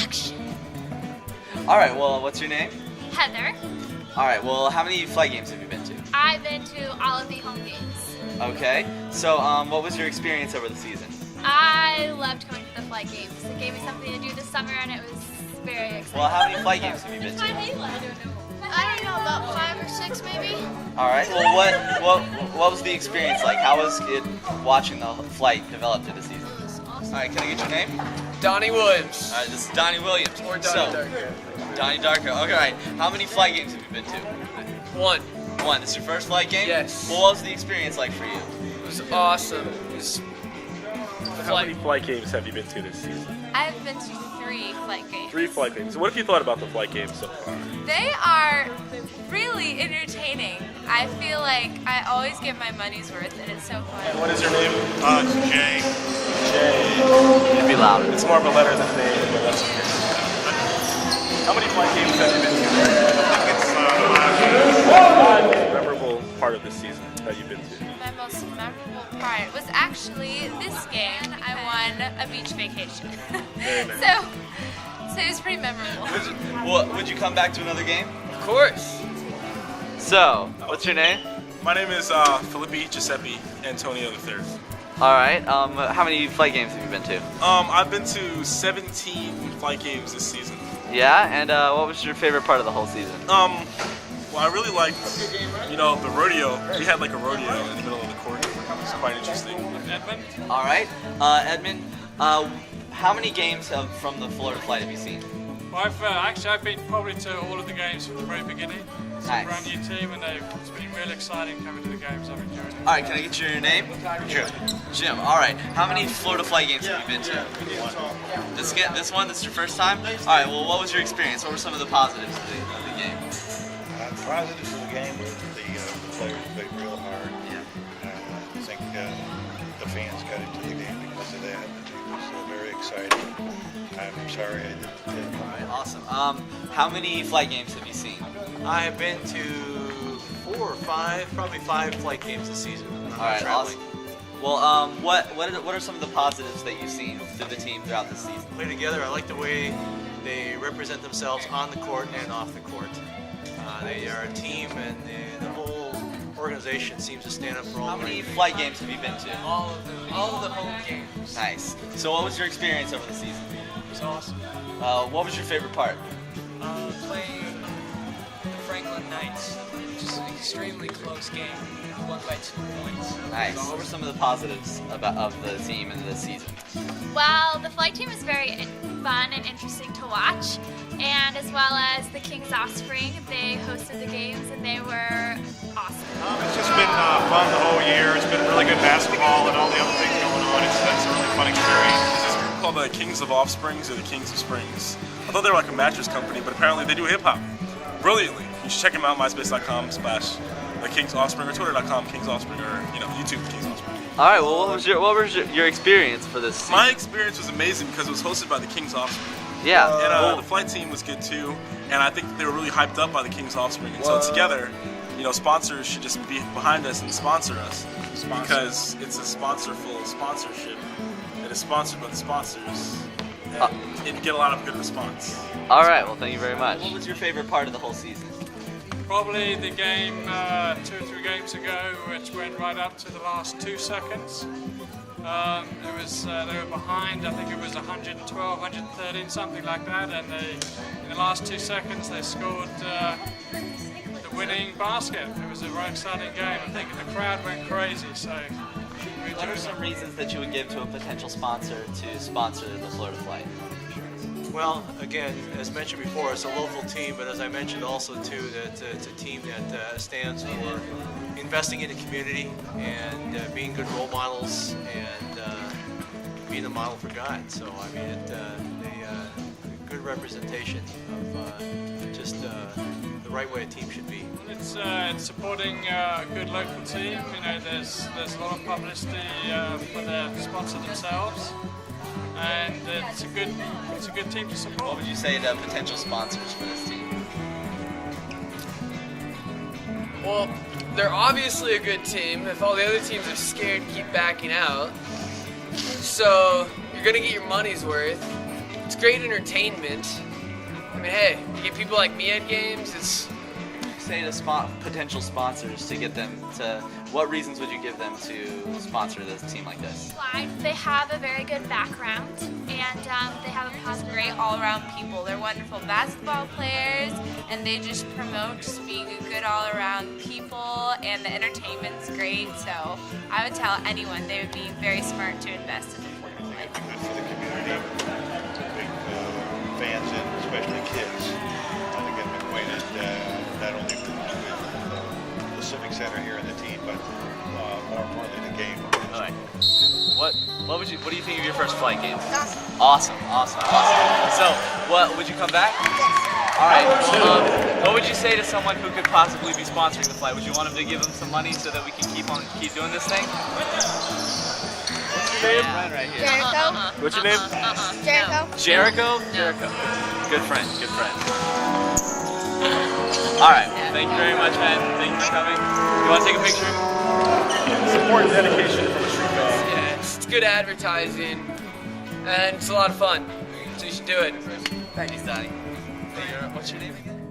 action. All right, well, what's your name? Heather. All right, well, how many flight games have you been to? I've been to all of the home games. Okay, so what was your experience over the season? I loved going to the flight games. It gave me something to do this summer, and it was very exciting. Well, how many flight games have you been to? I don't know, about 5 or 6 maybe. All right, well, what was the experience like? How was it watching the flight develop through the season? All right, can I get your name? Donnie Williams. All right, this is Donnie Williams. Or Donnie Darko. Donnie Darko. Okay, all right. How many flight games have you been to? One. One. This is your first flight game? Yes. Well, what was the experience like for you? It was awesome. It was How many flight games have you been to this season? I've been to 3 flight games. 3 flight games. What have you thought about the flight games so far? They are really entertaining. I feel like I always get my money's worth, and it's so fun. And what is your name? It's Jay. Jay. It'd be louder. It's more of a letter than a name, but that's okay. How many flight games have you been to? It's 5. Memorable part of this season that you've been to? My most memorable part was actually this game. I won a beach vacation. Very nice. So it was pretty memorable. Would you come back to another game? Of course. So, what's your name? My name is Filippi Giuseppe Antonio III. All right. How many flight games have you been to? I've been to 17 flight games this season. Yeah, and what was your favorite part of the whole season? Well, I really liked, the rodeo. We had like a rodeo in the middle of the court. It was quite interesting. Edmund? All right. Edmund, how many games from the Florida flight have you seen? Well, I've been probably to all of the games from the very beginning. It's Nice. a brand new team, and it's been really exciting coming to the games. I've enjoyed it. All right, can I get your name? Jim. Jim. All right. How many Florida flight games have you been to? This one? This is your first time? All right. Well, what was your experience? What were some of the positives of the game? The positives of the game was the players played real hard. Yeah. I think the fans got into the game because of that. It was very exciting. I'm sorry I didn't take All right. Awesome. How many flight games have you seen? I have been to 4 or 5, probably 5 flight games this season. All right. Awesome. Well, what are some of the positives that you've seen through the team throughout the season? Play together. I like the way they represent themselves on the court and off the court. They are a team, and the whole organization seems to stand up for all. How many flight games have you been to? All of the home games. Nice. So, what was your experience over the season? It was awesome. What was your favorite part? Playing the Franklin Knights, which is an extremely close game, won by 2 points. Nice. What were some of the positives of the team and the season? Well, the flight team is very fun and interesting to watch, and as well as the King's Offspring, they hosted the games and they were awesome. It's just been fun the whole year. It's been really good basketball and all the other things going on. It's a really fun experience. There's this group called the Kings of Offsprings or the Kings of Springs. I thought they were like a mattress company, but apparently they do hip hop brilliantly. You should check them out, myspace.com/the King's Offspring or twitter.com King's Offspring or YouTube King's Offspring. All right. Well, what was your experience for this season? My experience was amazing because it was hosted by the King's Offspring. Yeah. And the flight team was good too, and I think they were really hyped up by the King's Offspring. And so together, sponsors should just be behind us and sponsor us because it's a sponsorful sponsorship that is sponsored by the sponsors. And get a lot of good response. All right. Well, thank you very much. What was your favorite part of the whole season? Probably the game 2 or 3 games ago, which went right up to the last 2 seconds. It was they were behind. I think it was 112, 113, something like that, and in the last 2 seconds they scored the winning basket. It was a very exciting game. I think the crowd went crazy. So, what are some reasons that you would give to a potential sponsor to sponsor the Florida flight? Well, again, as mentioned before, it's a local team, but as I mentioned also too, that it's a team that stands for investing in the community and being good role models and being a model for God. So I mean, a good representation of just the right way a team should be. It's supporting a good local team. There's a lot of publicity for the sponsor themselves. And it's a good team to support. What would you say to potential sponsors for this team? Well, they're obviously a good team. If all the other teams are scared to keep backing out, so you're gonna get your money's worth. It's great entertainment. I mean, hey, you get people like me at games, it's... Say to potential sponsors to get them to, what reasons would you give them to sponsor this team like this? They have a very good background, and they have a positive. Great all-around people. They're wonderful basketball players, and they just promote just being a good all-around people, and the entertainment's great. So I would tell anyone they would be very smart to invest in the Florida Flight. Good for the community to bring fans in, especially kids, to get them acquainted not only with the Civic Center here and the team, but more importantly the game. All right. What do you think of your first flight game? Awesome. So, would you come back? Yes. All right. What would you say to someone who could possibly be sponsoring the flight? Would you want them to give them some money so that we can keep doing this thing? What's your name? Friend right here. Jericho. What's your name? Jericho. Jericho. Good friend. All right. Thank you very much, man. Thank you for coming. You want to take a picture? Support and dedication from a street dog. Yeah, it's good advertising, and it's a lot of fun. So you should do it. Thanks, Donnie. What's your name again?